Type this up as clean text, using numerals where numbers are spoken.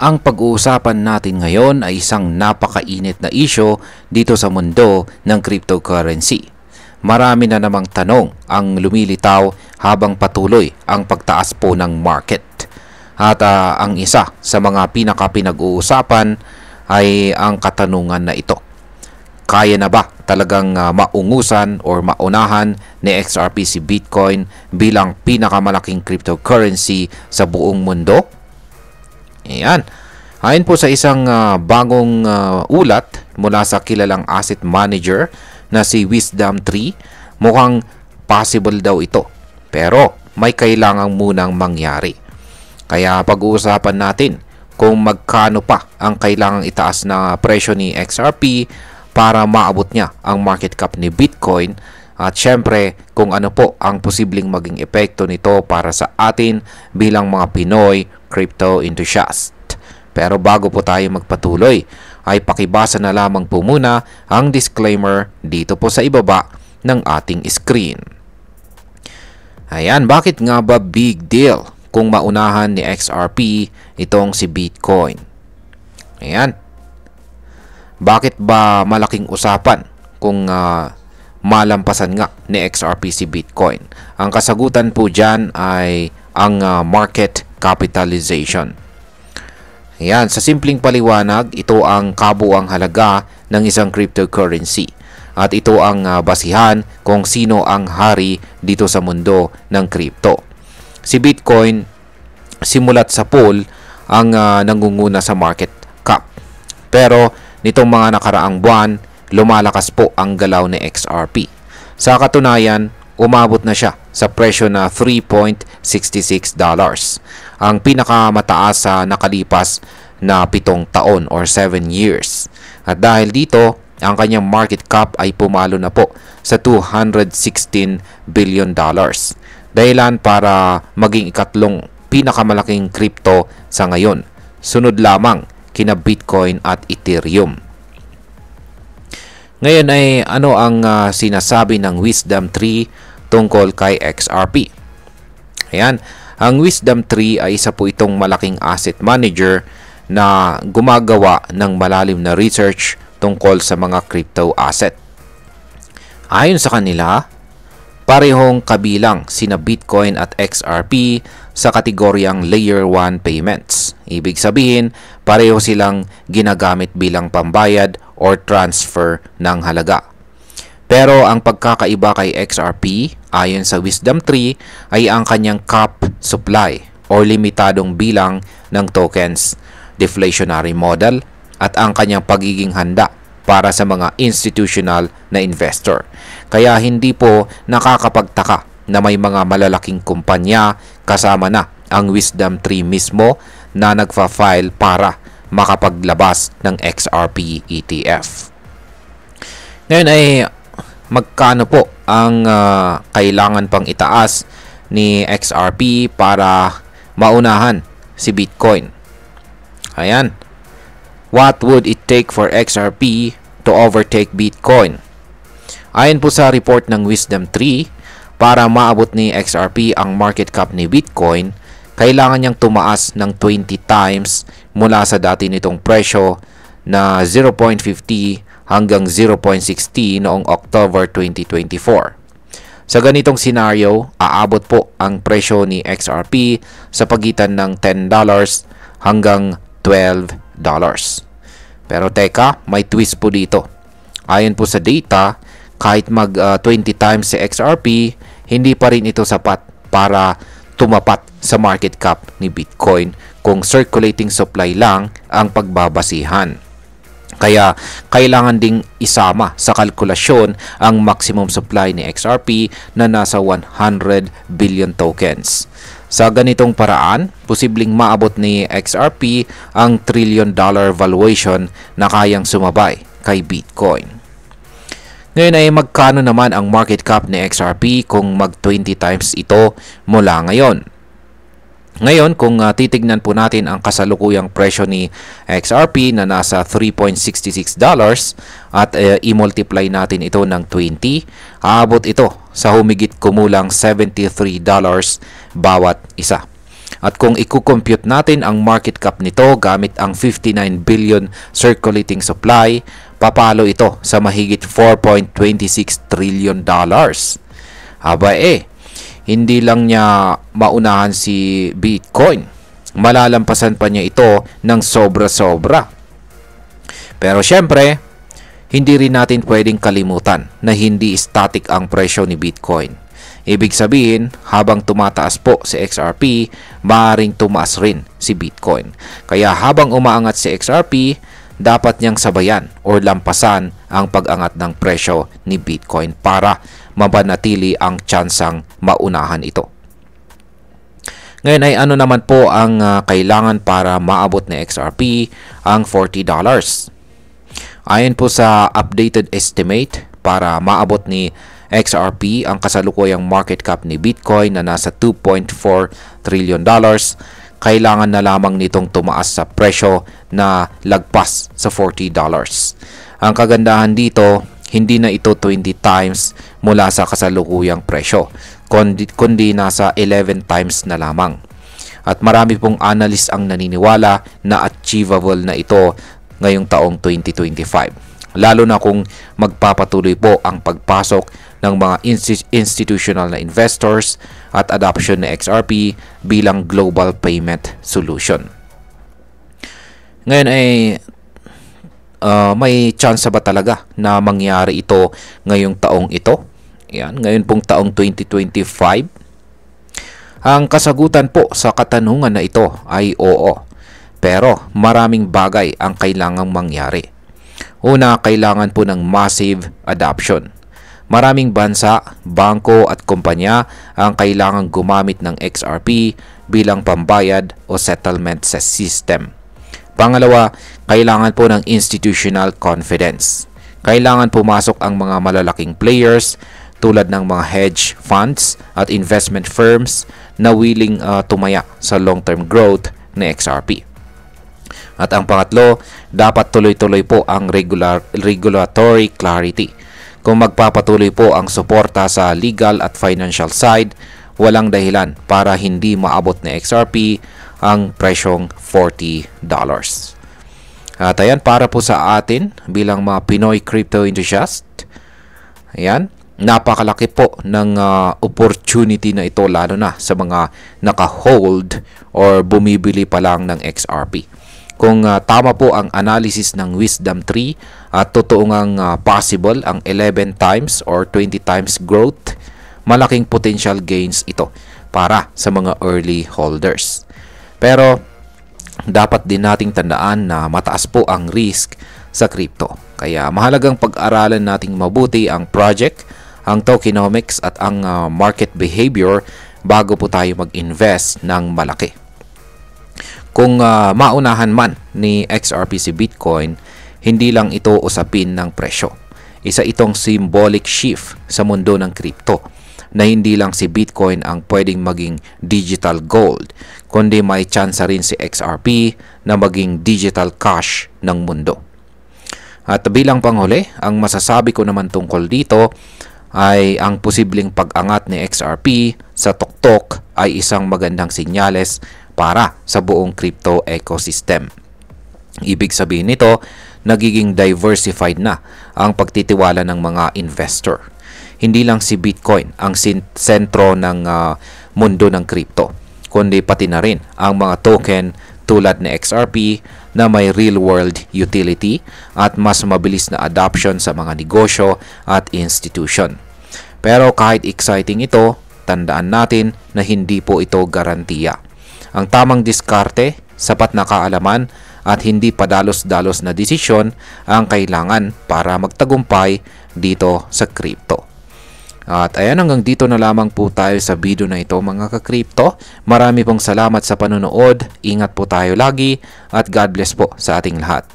Ang pag-uusapan natin ngayon ay isang napakainit na isyo dito sa mundo ng cryptocurrency. Marami na namang tanong ang lumilitaw habang patuloy ang pagtaas po ng market. At ang isa sa mga pinaka-pinag-uusapan ay ang katanungan na ito. Kaya na ba talagang maungusan or maunahan ni XRP si Bitcoin bilang pinakamalaking cryptocurrency sa buong mundo? Ayan. Ayon po sa isang bagong ulat mula sa kilalang asset manager na si Wisdom3, mukhang possible daw ito. Pero may kailangang munang mangyari. Kaya pag-uusapan natin kung magkano pa ang kailangang itaas na presyo ni XRP para maabot niya ang market cap ni Bitcoin. At syempre kung ano po ang posibleng maging epekto nito para sa atin bilang mga Pinoy crypto enthusiast. Pero bago po tayo magpatuloy, ay pakibasa na lamang po muna ang disclaimer dito po sa ibaba ng ating screen. Ayan, bakit nga ba big deal kung maunahan ni XRP itong si Bitcoin? Ayan. Bakit ba malaking usapan kung malampasan nga ni XRP si Bitcoin? Ang kasagutan po dyan ay ang market capitalization. Ayan, sa simpleng paliwanag, ito ang kabuuang halaga ng isang cryptocurrency. At ito ang basihan kung sino ang hari dito sa mundo ng crypto. Si Bitcoin, simulat sa pool, ang nangunguna sa market cap. Pero nitong mga nakaraang buwan, lumalakas po ang galaw ni XRP. Sa katunayan, umabot na siya sa presyo na $3.66. Ang pinakamataas sa nakalipas na 7 taon or 7 years. At dahil dito, ang kanyang market cap ay pumalo na po sa $216 billion. Dahilan para maging ikatlong pinakamalaking crypto sa ngayon. Sunod lamang kina Bitcoin at Ethereum. Ngayon ay ano ang sinasabi ng Wisdom3 tungkol kay XRP? Ayan, ang Wisdom3 ay isa po itong malaking asset manager na gumagawa ng malalim na research tungkol sa mga crypto asset. Ayon sa kanila, parehong kabilang sina Bitcoin at XRP sa kategoryang Layer 1 payments. Ibig sabihin, pareho silang ginagamit bilang pambayad or transfer ng halaga. Pero ang pagkakaiba kay XRP, ayon sa Wisdom3, ay ang kanyang cap supply or limitadong bilang ng tokens, deflationary model, at ang kanyang pagiging handa para sa mga institutional na investor. Kaya hindi po nakakapagtaka na may mga malalaking kumpanya kasama na ang Wisdom3 mismo na nagfa-file para makapaglabas ng XRP ETF. Ngayon ay magkano po ang kailangan pang itaas ni XRP para maunahan si Bitcoin? Ayan. What would it take for XRP to overtake Bitcoin? Ayon po sa report ng Wisdom3, para maabot ni XRP ang market cap ni Bitcoin, kailangan niyang tumaas ng 20 times mula sa dati nitong presyo na 0.50 hanggang 0.60 noong October 2024. Sa ganitong senaryo, aabot po ang presyo ni XRP sa pagitan ng $10 hanggang $12. Pero teka, may twist po dito. Ayon po sa data, kahit mag 20 times si XRP, hindi pa rin ito sapat para tumapat sa market cap ni Bitcoin kung circulating supply lang ang pagbabasihan. Kaya kailangan ding isama sa kalkulasyon ang maximum supply ni XRP na nasa 100 billion tokens. Sa ganitong paraan, posibleng maabot ni XRP ang $1 trillion valuation na kayang sumabay kay Bitcoin. Ngayon ay magkano naman ang market cap ni XRP kung mag 20 times ito mula ngayon? Ngayon, kung titignan po natin ang kasalukuyang presyo ni XRP na nasa $3.66 at i-multiply natin ito ng 20, aabot ito sa humigit kumulang $73 bawat isa. At kung i-compute natin ang market cap nito gamit ang 59 billion circulating supply, papalo ito sa mahigit 4.26 trillion dollars. Aba hindi lang niya maunahan si Bitcoin. Malalampasan pa niya ito ng sobra-sobra. Pero syempre, hindi rin natin pwedeng kalimutan na hindi static ang presyo ni Bitcoin. Ibig sabihin, habang tumataas po si XRP, maaaring tumaas rin si Bitcoin. Kaya habang umaangat si XRP, dapat niyang sabayan o lampasan ang pag-angat ng presyo ni Bitcoin para mapanatili ang tsansang maunahan ito. Ngayon ay ano naman po ang kailangan para maabot ni XRP ang $40? Ayon po sa updated estimate, para maabot ni XRP ang kasalukuyang market cap ni Bitcoin na nasa $2.4 trillion, kailangan na lamang nitong tumaas sa presyo na lagpas sa $40. Ang kagandahan dito, hindi na ito 20 times mula sa kasalukuyang presyo, kundi nasa 11 times na lamang. At marami pong analyst ang naniniwala na achievable na ito ngayong taong 2025. Lalo na kung magpapatuloy po ang pagpasok ng mga institutional na investors at adoption ng XRP bilang global payment solution. Ngayon ay may chance ba talaga na mangyari ito ngayong taong ito? Yan, ngayon pong taong 2025. Ang kasagutan po sa katanungan na ito ay oo. Pero maraming bagay ang kailangang mangyari. Una, kailangan po ng massive adoption. Maraming bansa, bangko at kumpanya ang kailangang gumamit ng XRP bilang pambayad o settlement sa system. Pangalawa, kailangan po ng institutional confidence. Kailangan pumasok ang mga malalaking players tulad ng mga hedge funds at investment firms na willing tumaya sa long-term growth ng XRP. At ang pangatlo, dapat tuloy-tuloy po ang regulatory clarity. Kung magpapatuloy po ang suporta sa legal at financial side, walang dahilan para hindi maabot na XRP ang presyong $40. At ayan, para po sa atin bilang mga Pinoy crypto enthusiast, ayan, napakalaki po ng opportunity na ito, lalo na sa mga naka-hold or bumibili pa lang ng XRP. Kung tama po ang analysis ng Wisdom Tree at totoo ngang possible ang 11 times or 20 times growth, malaking potential gains ito para sa mga early holders. Pero dapat din nating tandaan na mataas po ang risk sa crypto. Kaya mahalagang pag-aralan nating mabuti ang project, ang tokenomics at ang market behavior bago po tayo mag-invest ng malaki. Kung maunahan man ni XRP si Bitcoin, hindi lang ito usapin ng presyo. Isa itong symbolic shift sa mundo ng crypto, na hindi lang si Bitcoin ang pwedeng maging digital gold, kundi may chance rin si XRP na maging digital cash ng mundo. At bilang panghuli, ang masasabi ko naman tungkol dito ay ang posibleng pag-angat ni XRP sa tuktok ay isang magandang sinyales para sa buong crypto ecosystem. Ibig sabihin nito, nagiging diversified na ang pagtitiwala ng mga investor. Hindi lang si Bitcoin ang sentro ng mundo ng crypto, kundi pati na rin ang mga token tulad ni XRP na may real-world utility at mas mabilis na adoption sa mga negosyo at institution. Pero kahit exciting ito, tandaan natin na hindi po ito garantiya. Ang tamang diskarte, sapat na kaalaman at hindi padalos-dalos na desisyon ang kailangan para magtagumpay dito sa crypto. At ayan, hanggang dito na lamang po tayo sa video na ito mga ka-crypto. Marami pong salamat sa panonood. Ingat po tayo lagi at God bless po sa ating lahat.